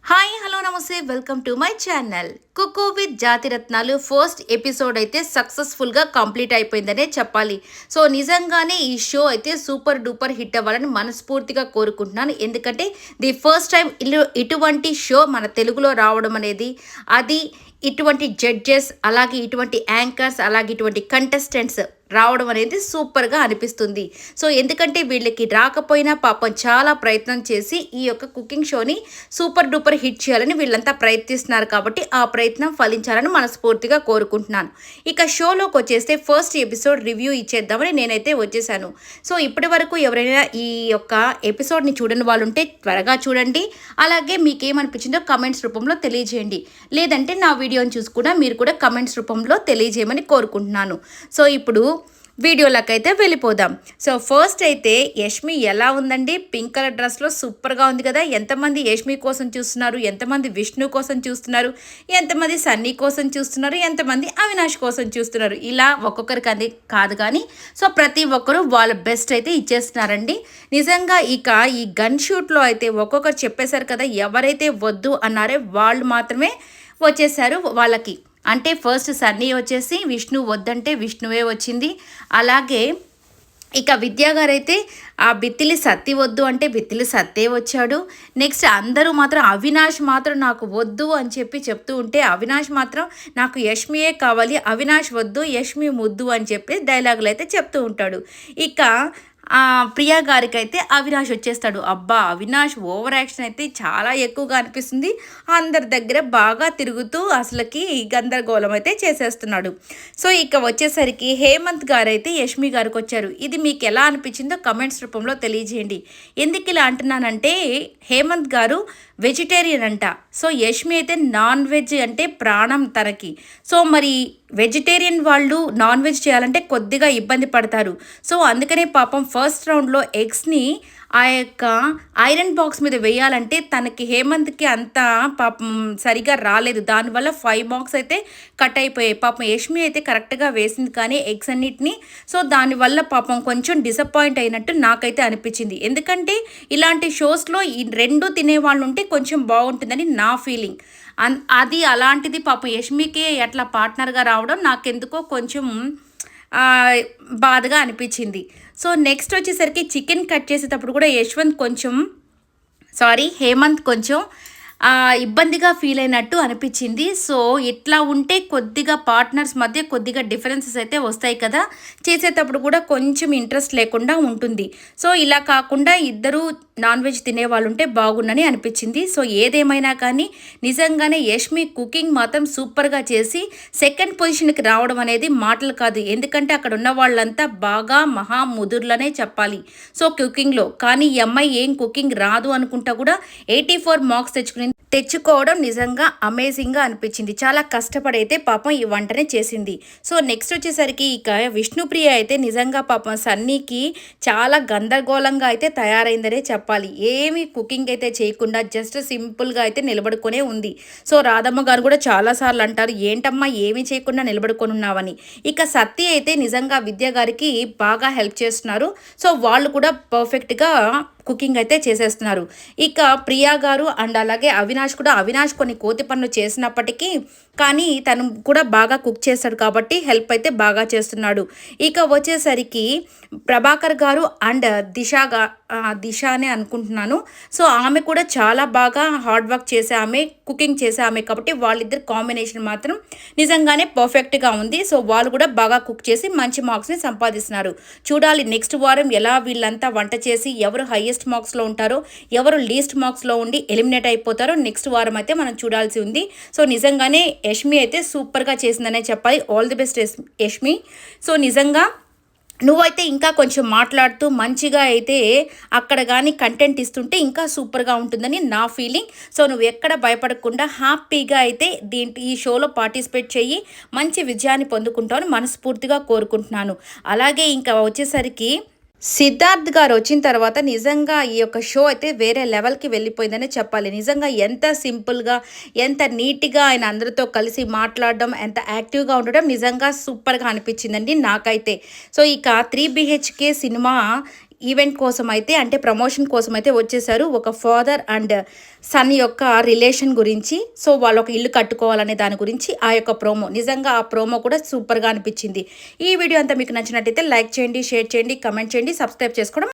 Hi hello నమస్తే welcome to my channel cook with Jathiratnalu first episode అయితే సక్సెస్ఫుల్గా complete అయిపోయిందనే చెప్పాలి. సో నిజంగానే ఈ షో అయితే సూపర్ డూపర్ హిట్ అవ్వాలని మనస్ఫూర్తిగా కోరుకుంటున్నాను. ఎందుకంటే ది ఫస్ట్ టైం ఇటువంటి షో మన తెలుగులో రావడం అనేది, అది ఇటువంటి జడ్జెస్, అలాగే ఇటువంటి యాంకర్స్, అలాగే ఇటువంటి కంటెస్టెంట్స్ రావడం అనేది సూపర్గా అనిపిస్తుంది. సో ఎందుకంటే వీళ్ళకి రాకపోయినా పాపం చాలా ప్రయత్నం చేసి ఈ యొక్క కుకింగ్ షోని సూపర్ డూపర్ హిట్ చేయాలని వీళ్ళంతా ప్రయత్నిస్తున్నారు. కాబట్టి ఆ ప్రయత్నం ఫలించాలని మనస్ఫూర్తిగా కోరుకుంటున్నాను. ఇక షోలోకి వచ్చేస్తే ఫస్ట్ ఎపిసోడ్ రివ్యూ ఇచ్చేద్దామని నేనైతే వచ్చేసాను. సో ఇప్పటి వరకు ఎవరైనా ఈ యొక్క ఎపిసోడ్ని చూడని వాళ్ళు ఉంటే త్వరగా చూడండి. అలాగే మీకేమనిపించిందో కమెంట్స్ రూపంలో తెలియజేయండి. లేదంటే నా వీడియోని చూసి కూడా మీరు కూడా కమెంట్స్ రూపంలో తెలియజేయమని కోరుకుంటున్నాను. సో ఇప్పుడు వీడియోలోకి అయితే వెళ్ళిపోదాం. సో ఫస్ట్ అయితే యష్మి ఎలా ఉందండి? పింక్ కలర్ డ్రెస్లో సూపర్గా ఉంది కదా. ఎంతమంది యష్మి కోసం చూస్తున్నారు, ఎంతమంది విష్ణు కోసం చూస్తున్నారు, ఎంతమంది సన్నీ కోసం చూస్తున్నారు, ఎంతమంది అవినాష్ కోసం చూస్తున్నారు. ఇలా ఒక్కొక్కరికి అది కాదు కానీ సో ప్రతి ఒక్కరు వాళ్ళ బెస్ట్ అయితే ఇచ్చేస్తున్నారండి. నిజంగా ఇక ఈ గన్ షూట్లో అయితే ఒక్కొక్కరు చెప్పేశారు కదా, ఎవరైతే వద్దు అన్నారో వాళ్ళు మాత్రమే వచ్చేసారు వాళ్ళకి. అంటే ఫస్ట్ సన్నీ వచ్చేసి విష్ణు వద్దంటే విష్ణువే వచ్చింది. అలాగే ఇక విద్యా గారు అయితే ఆ బిత్తిలి సత్తి వద్దు అంటే బిత్తిలి సత్తే వచ్చాడు. నెక్స్ట్ అందరూ మాత్రం అవినాష్ మాత్రం నాకు వద్దు అని చెప్తూ ఉంటే అవినాష్ మాత్రం నాకు యష్మియే కావాలి, అవినాష్ వద్దు యష్మి ముద్దు అని చెప్పి డైలాగులు అయితే చెప్తూ ఉంటాడు. ఇక ప్రియా గారికి అయితే అవినాష్ వచ్చేస్తాడు. అబ్బా, అవినాష్ ఓవర్ యాక్షన్ అయితే చాలా ఎక్కువగా అనిపిస్తుంది. అందరి దగ్గర బాగా తిరుగుతూ అసలుకి గందరగోళం అయితే చేసేస్తున్నాడు. సో ఇక వచ్చేసరికి హేమంత్ గారు అయితే యష్మి గారికి వచ్చారు. ఇది మీకు ఎలా అనిపించిందో కమెంట్స్ రూపంలో తెలియజేయండి. ఎందుకు ఇలా అంటున్నానంటే హేమంత్ గారు వెజిటేరియన్ అంట. సో యష్మి అయితే నాన్ వెజ్ అంటే ప్రాణం తనకి. సో మరి వెజిటేరియన్ వాళ్ళు నాన్ వెజ్ చేయాలంటే కొద్దిగా ఇబ్బంది పడతారు. సో అందుకనే పాపం ఫస్ట్ రౌండ్లో ఎగ్స్ని ఆ యొక్క ఐరన్ బాక్స్ మీద వేయాలంటే తనకి హేమంత్కి అంత పాపం సరిగా రాలేదు. దానివల్ల 5 మార్క్స్ అయితే కట్ అయిపోయాయి. పాపం యష్మి అయితే కరెక్ట్గా వేసింది కానీ ఎగ్స్ అన్నిటిని. సో దానివల్ల పాపం కొంచెం డిసప్పాయింట్ అయినట్టు నాకైతే అనిపించింది. ఎందుకంటే ఇలాంటి షోస్లో ఈ రెండు తినేవాళ్ళు ఉంటే కొంచెం బాగుంటుందని నా ఫీలింగ్. అది అలాంటిది పాపం యష్మికే అట్లా పార్ట్నర్గా రావడం నాకెందుకో కొంచెం బాధగా అనిపించింది. సో నెక్స్ట్ వచ్చేసరికి చికెన్ కట్ చేసేటప్పుడు కూడా హేమంత్ కొంచెం ఇబ్బందిగా ఫీల్ అయినట్టు అనిపించింది. సో ఇట్లా ఉంటే కొద్దిగా పార్ట్నర్స్ మధ్య కొద్దిగా డిఫరెన్సెస్ అయితే వస్తాయి కదా, చేసేటప్పుడు కూడా కొంచెం ఇంట్రెస్ట్ లేకుండా ఉంటుంది. సో ఇలా కాకుండా ఇద్దరు నాన్ వెజ్ తినేవాళ్ళు ఉంటే బాగుండని అనిపించింది. సో ఏదేమైనా కానీ నిజంగానే యష్మి కుకింగ్ మాత్రం సూపర్గా చేసి సెకండ్ పొజిషన్కి రావడం అనేది మాటలు కాదు. ఎందుకంటే అక్కడ ఉన్న వాళ్ళంతా బాగా మహా ముదుర్లనే చెప్పాలి సో కుకింగ్లో. కానీ ఈ అమ్మాయి ఏం కుకింగ్ రాదు అనుకుంటా కూడా 84 మార్క్స్ తెచ్చుకోవడం నిజంగా అమేజింగ్గా అనిపించింది. చాలా కష్టపడైతే పాపం ఈ వంటనే చేసింది. సో నెక్స్ట్ వచ్చేసరికి ఇక విష్ణుప్రియ అయితే నిజంగా పాపం సన్నీకి చాలా గందరగోళంగా అయితే తయారైందనే చెప్పాలి. ఏమి కుకింగ్ అయితే చేయకుండా జస్ట్ సింపుల్గా అయితే నిలబడుకునే ఉంది. సో రాధమ్మ గారు కూడా చాలాసార్లు అంటారు, ఏంటమ్మా ఏమీ చేయకుండా నిలబడుకొని ఉన్నావని. ఇక సత్తి అయితే నిజంగా విద్య గారికి బాగా హెల్ప్ చేస్తున్నారు. సో వాళ్ళు కూడా పర్ఫెక్ట్గా కుకింగ్ అయితే చేసేస్తున్నారు. ఇక ప్రియా గారు అండ్ అలాగే అవినాష్ కొన్ని కోతి పనులు చేసినప్పటికీ కానీ తను కూడా బాగా కుక్ చేస్తాడు కాబట్టి హెల్ప్ అయితే బాగా చేస్తున్నాడు. ఇక వచ్చేసరికి ప్రభాకర్ గారు అండ్ దిశ అనే అనుకుంటున్నాను. సో ఆమె కూడా చాలా బాగా హార్డ్ వర్క్ చేసే ఆమె, కుకింగ్ చేసే ఆమె కాబట్టి వాళ్ళిద్దరు కాంబినేషన్ మాత్రం నిజంగానే పర్ఫెక్ట్గా ఉంది. సో వాళ్ళు కూడా బాగా కుక్ చేసి మంచి మార్క్స్ని సంపాదిస్తున్నారు. చూడాలి నెక్స్ట్ వారం ఎలా వీళ్ళంతా వంట చేసి ఎవరు హైయెస్ట్ మార్క్స్లో ఉంటారో, ఎవరు లీస్ట్ మార్క్స్లో ఉండి ఎలిమినేట్ అయిపోతారో నెక్స్ట్ వారం అయితే మనం చూడాల్సి ఉంది. సో నిజంగానే యష్మి అయితే సూపర్గా చేసిందనే చెప్పాలి. All the best Yashmi. So నిజంగా నువ్వైతే ఇంకా కొంచెం మాట్లాడుతూ మంచిగా అయితే అక్కడ కానీ కంటెంట్ ఇస్తుంటే ఇంకా సూపర్గా ఉంటుందని నా ఫీలింగ్. సో నువ్వు ఎక్కడ భయపడకుండా హ్యాపీగా అయితే ఈ షోలో పార్టిసిపేట్ చెయ్యి, మంచి విజయాన్ని పొందుకుంటావని మనస్ఫూర్తిగా కోరుకుంటున్నాను. అలాగే ఇంకా వచ్చేసరికి సిద్ధార్థ్ గారు వచ్చిన తర్వాత నిజంగా ఈ యొక్క షో అయితే వేరే లెవెల్కి వెళ్ళిపోయిందనే చెప్పాలి. నిజంగా ఎంత సింపుల్గా, ఎంత నీట్గా ఆయన అందరితో కలిసి మాట్లాడడం, ఎంత యాక్టివ్గా ఉండడం నిజంగా సూపర్గా అనిపించిందండి నాకైతే. సో ఇక 3 BHK సినిమా ఈవెంట్ కోసం అయితే అంటే ప్రమోషన్ కోసం అయితే వచ్చేసారు. ఒక ఫాదర్ అండ్ సన్ యొక్క రిలేషన్ గురించి. సో వాళ్ళు ఒక ఇల్లు కట్టుకోవాలనే దాని గురించి ఆ యొక్క ప్రోమో. నిజంగా ఆ ప్రోమో కూడా సూపర్గా అనిపించింది. ఈ వీడియో అంతా మీకు నచ్చినట్టయితే లైక్ చేయండి, షేర్ చేయండి, కమెంట్ చేయండి, సబ్స్క్రైబ్ చేసుకోవడం